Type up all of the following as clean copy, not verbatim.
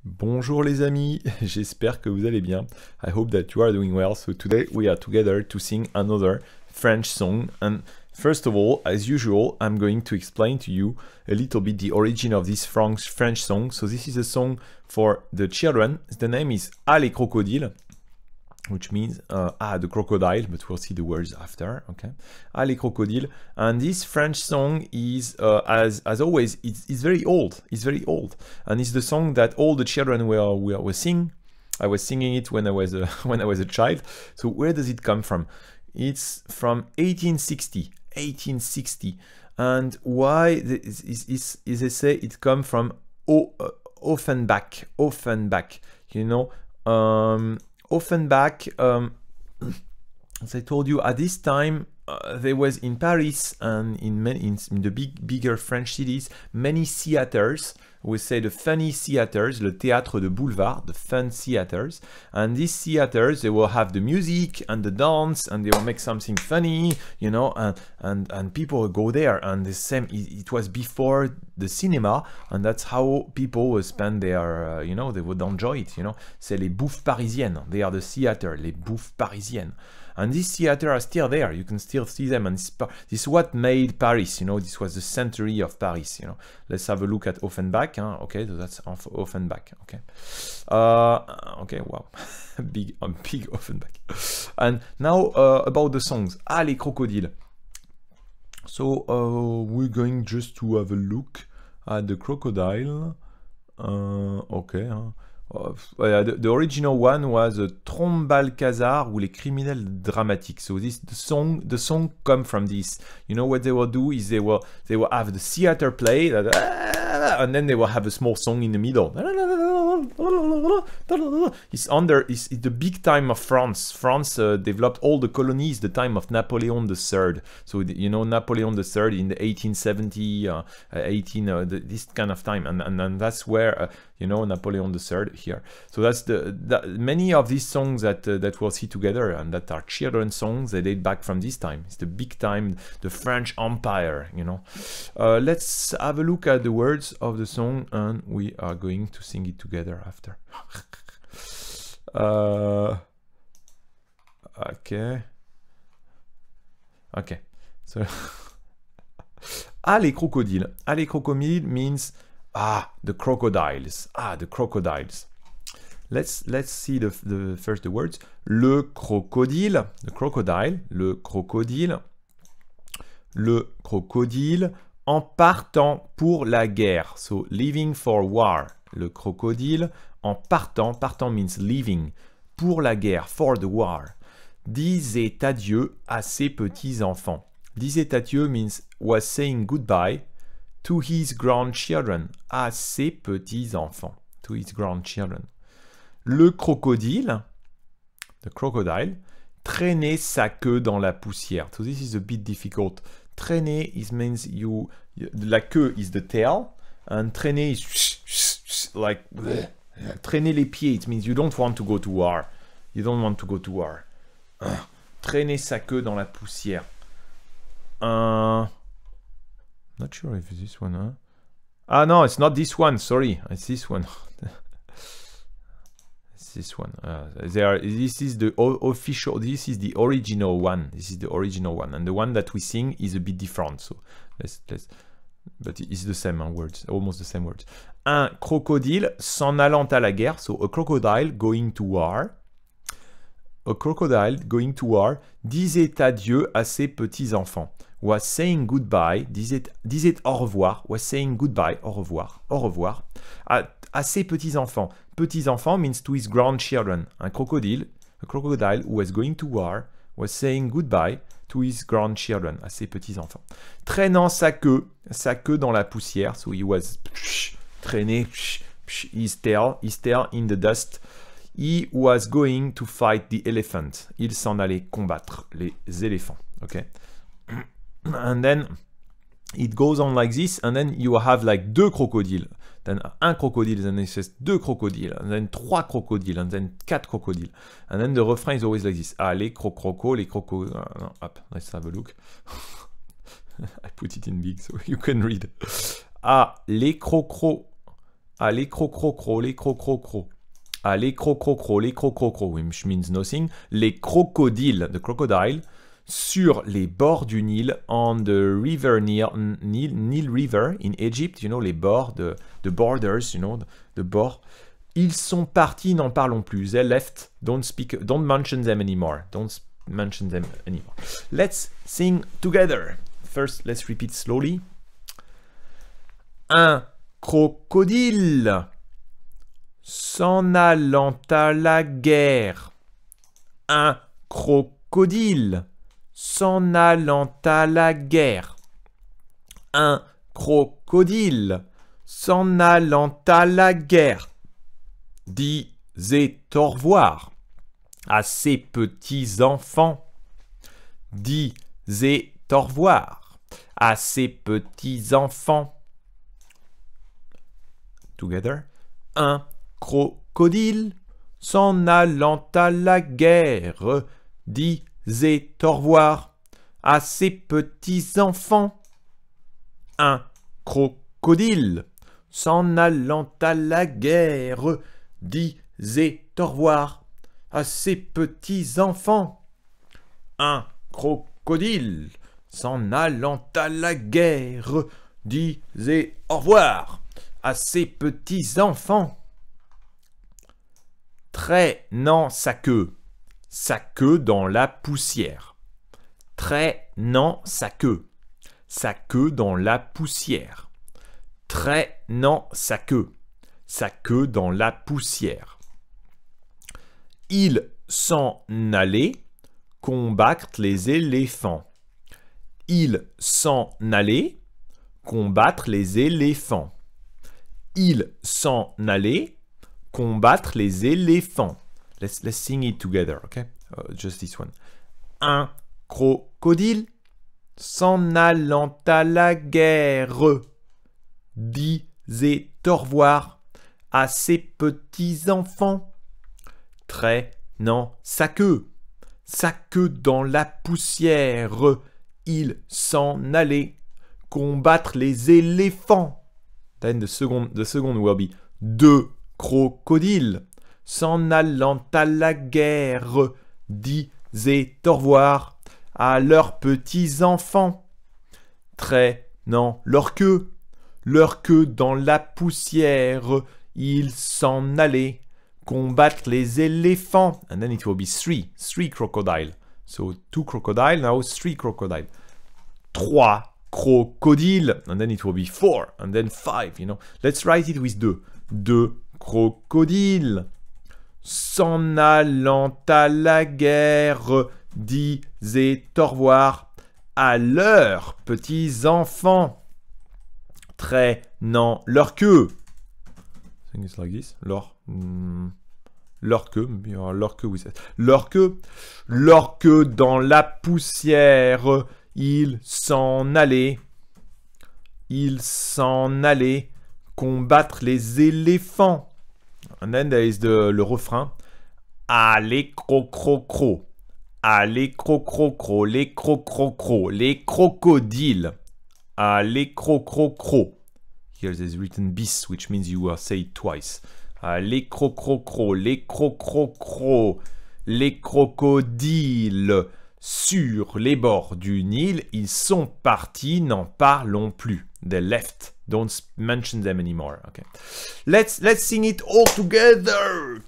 Bonjour les amis, j'espère que vous allez bien. I hope that you are doing well. So today we are together to sing another French song. And first of all, as usual, I'm going to explain to you a little bit the origin of this French song. So this is a song for the children. The name is Ah les crocodiles, which means the crocodile, but we'll see the words after. Okay, Ah les crocodiles. And this French song is, as always, it's very old. It's very old, and it's the song that all the children were singing. I was singing it when I was when I was a child. So where does it come from? It's from 1860. 1860, and why is they say it come from Offenbach. Offenbach, you know. Offenbach, as I told you, at this time there was in Paris and in the bigger French cities many theaters. We say the funny theaters, le théâtre de boulevard, the fun theaters. And these theaters, they will have the music and the dance, and they will make something funny, you know, and people will go there. And the same, it was before the cinema, and that's how people will spend their, you know, they would enjoy it, you know. C'est les bouffes parisiennes. They are the theater, les bouffes parisiennes. And these theaters are still there. You can still see them, and this is what made Paris. You know, this was the century of Paris. You know, let's have a look at Offenbach. Huh? Okay, so that's Offenbach. Okay, okay, wow, big Offenbach. And now about the songs. Ah, les crocodiles. So we're going just to have a look at the crocodile. Okay. Huh? The original one was Trombalcazar ou les criminels dramatiques. So the song come from this. You know what they will do is they will have the theater play, and then they will have a small song in the middle. It's the big time of France. France developed all the colonies the time of Napoleon III. So you know Napoleon III in the 1870, this kind of time, and that's where you know Napoleon III here. So that's many of these songs that we'll see together and that are children's songs. They date back from this time. It's the big time, the French Empire. You know. Let's have a look at the words of the song, and we are going to sing it together after. Okay. So, Ah les crocodiles. Ah les crocodiles means the crocodiles. The crocodiles. Let's see the first the words. Le crocodile, the crocodile, le crocodile. Le crocodile en partant pour la guerre. So leaving for war. Le crocodile en partant means leaving, pour la guerre, for the war, disait adieu à ses petits-enfants. Disait adieu means was saying goodbye to his grandchildren, à ses petits-enfants, to his grandchildren. Le crocodile, the crocodile, traînait sa queue dans la poussière. So this is a bit difficult. Traîner means la queue is the tail, and traîner is like traîner les pieds. It means you don't want to go to war. You don't want to go to war. Traîner sa queue dans la poussière. Not sure if it's this one. Huh? No, it's not this one. Sorry, it's this one. It's this one. This is the official. This is the original one. This is the original one, and the one that we sing is a bit different. So let's. But it's the same words, almost the same words. Un crocodile s'en allant à la guerre. So a crocodile going to war. A crocodile going to war disait adieu à ses petits-enfants. Was saying goodbye, disait au revoir, was saying goodbye, au revoir, à ses petits-enfants. Petits-enfants means to his grandchildren. A crocodile who was going to war, was saying goodbye to his grandchildren, à ses petits-enfants. Traînant sa queue dans la poussière, so he was traîné his tail in the dust. He was going to fight the elephant. Il s'en allait combattre les éléphants. Okay? And then it goes on like this, and then you have like deux crocodiles. Then un crocodile, then it says deux crocodiles, and then trois crocodiles, and then quatre crocodiles. And then the refrain is always like this. Les crocos, les crocos. Up, let's have a look. I put it in big so you can read. Les crocos. les crocrocro, les crocrocro. Les crocrocro, les crocrocro, which means nothing. Les crocodiles, the crocodile, sur les bords du Nil, on the river near Nile River in Egypt, you know, les bords, the borders, you know, the bords. Ils sont partis, n'en parlons plus. They left, don't mention them anymore. Don't mention them anymore. Let's sing together. First, let's repeat slowly. Un crocodile s'en allant à la guerre. Un crocodile s'en allant à la guerre. Un crocodile s'en allant à la guerre disait au revoir à ses petits-enfants. Disait au revoir à ses petits-enfants. Together. Un crocodile s'en allant à la guerre disait au revoir à ses petits-enfants. Un crocodile s'en allant à la guerre disait au revoir à ses petits-enfants. Un crocodile s'en allant à la guerre disait au revoir à ses petits-enfants. Traînant sa queue dans la poussière. Traînant sa queue dans la poussière. Traînant sa queue dans la poussière. Il s'en allait combattre les éléphants. Il s'en allait combattre les éléphants. Il s'en allait combattre les éléphants. Let's sing it together, okay? Just this one. Un crocodile s'en allant à la guerre disait au revoir à ses petits-enfants. Traînant sa queue dans la poussière, il s'en allait combattre les éléphants. Then the second will be deux crocodiles s'en allant à la guerre disaient au revoir à leurs petits-enfants. Traînant leur queue dans la poussière, ils s'en allaient combattre les éléphants. And then it will be three crocodiles. So two crocodiles, now three crocodiles. Trois crocodiles, and then it will be four, and then five, you know. Let's write it with deux. Deux crocodiles s'en allant à la guerre disaient au revoir à leurs petits-enfants. Traînant leur queue. I think it's like this. Leur queue, leur queue dans la poussière, ils s'en allaient combattre les éléphants. And then there is le refrain. Les crocrocro, les crocrocro, les crocrocro, les crocodiles. Les crocrocro. Here there's written bis, which means you say it twice. Les crocrocro, les crocrocro, les crocodiles. Sur les bords du Nil, ils sont partis, n'en parlons plus. They left. Don't mention them anymore. Okay. Let's sing it all together,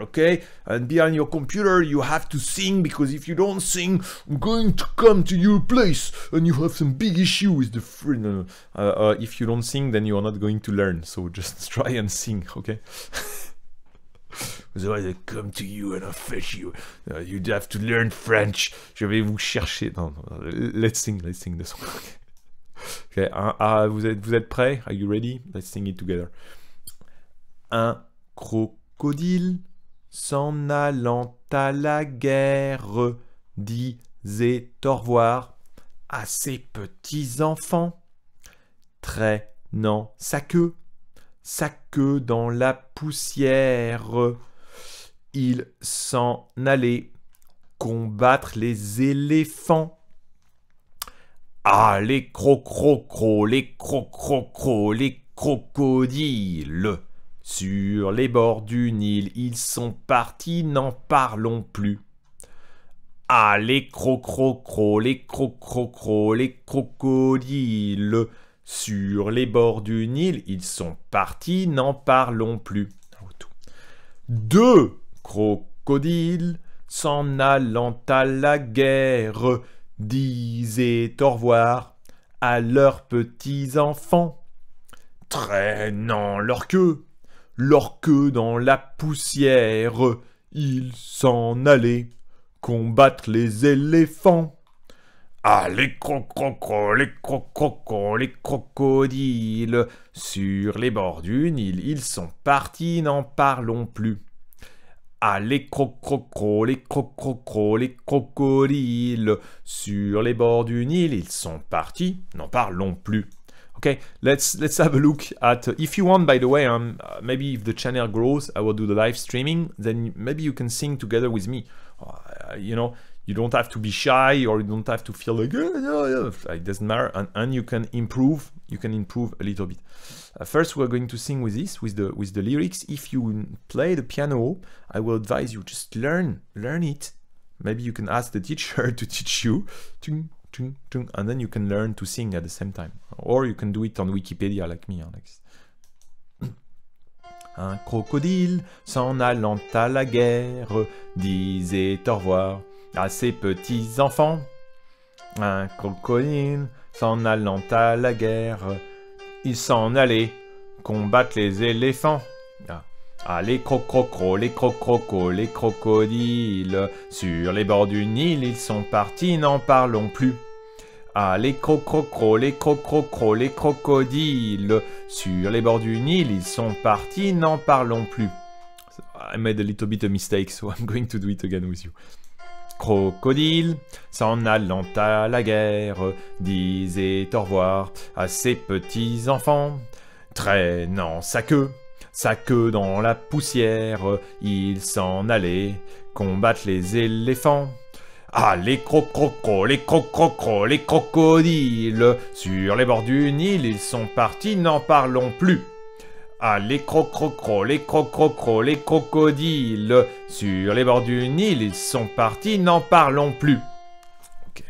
okay? And behind your computer, you have to sing, because if you don't sing, I'm going to come to your place and you have some big issue with the friend. If you don't sing, then you are not going to learn. So just try and sing, okay? Otherwise, I come to you and I fetch you. You'd have to learn French. Je vais vous chercher. Non, let's sing the song. Okay, vous êtes prêts? Are you ready? Let's sing it together. Un crocodile s'en allant à la guerre disait au revoir à ses petits-enfants. Traînant sa queue dans la poussière, il s'en allait combattre les éléphants. Les crocrocro, les crocrocro, les crocodiles. Sur les bords du Nil, ils sont partis, n'en parlons plus. Ah, les crocrocros, les crocrocros, les crocodiles. Sur les bords du Nil, ils sont partis, n'en parlons plus. 2 crocodiles s'en allant à la guerre disaient au revoir à leurs petits-enfants, traînant leur queue dans la poussière, ils s'en allaient combattre les éléphants. Ah, les crocrocros, les crocrocros, les crocodiles, sur les bords du Nil, ils sont partis, n'en parlons plus. Ah, les crocrocros, les crocrocros, les crocodiles, sur les bords du Nil, ils sont partis, n'en parlons plus. Okay, let's have a look at, if you want, by the way, maybe if the channel grows, I will do the live streaming, then maybe you can sing together with me. You know, you don't have to be shy, or you don't have to feel like, it doesn't matter, and you can improve a little bit. First, we're going to sing with this, with the lyrics. If you play the piano, I will advise you, just learn it. Maybe you can ask the teacher to teach you, and then you can learn to sing at the same time. Or you can do it on Wikipedia like me. Like this. Un crocodile s'en allant à la guerre disait au revoir à ses petits-enfants. Un crocodile s'en allant à la guerre, il s'en allait combattre les éléphants. Ah, les crocrocros, les crocrocos, les crocodiles, sur les bords du Nil, ils sont partis, n'en parlons plus. Ah, les crocrocros, les crocrocros, les crocodiles, sur les bords du Nil, ils sont partis, n'en parlons plus. I made a little bit of mistake, so I'm going to do it again with you. Crocodile, s'en allant à la guerre, disait au revoir à ses petits-enfants, traînant sa queue dans la poussière, il s'en allait combattre les éléphants. Ah, les crocrocros, les crocrocros, les crocodiles, sur les bords du Nil, ils sont partis, n'en parlons plus. Ah, les crocrocros, les crocrocros, les crocodiles, sur les bords du Nil, ils sont partis, n'en parlons plus. Okay.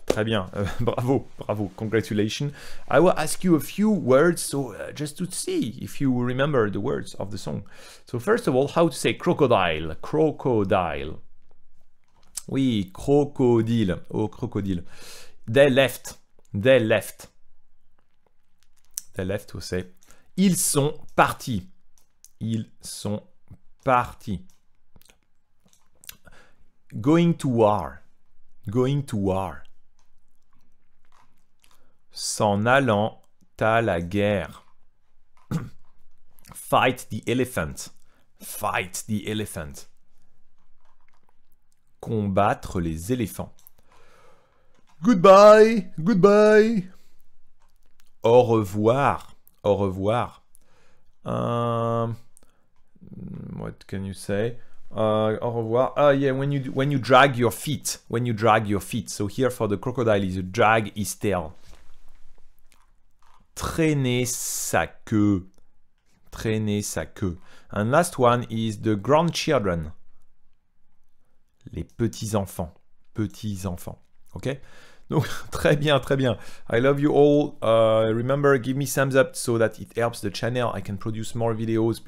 Très bien, bravo, congratulations. I will ask you a few words, so just to see if you remember the words of the song. So first of all, how to say crocodile, crocodile. Oui, crocodile, oh crocodile. They left, we say. Ils sont partis. Going to war. S'en allant à la guerre. Fight the elephant. Combattre les éléphants. Goodbye. Au revoir. What can you say? Au revoir. Yeah, when you drag your feet. So here for the crocodile is drag his tail. Traîner sa queue. And last one is the grandchildren. Les petits-enfants. Ok? Donc, très bien. I love you all. Remember, give me thumbs up so that it helps the channel. I can produce more videos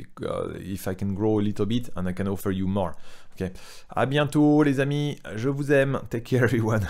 if I can grow a little bit and I can offer you more. Ok? À bientôt, les amis. Je vous aime. Take care, everyone.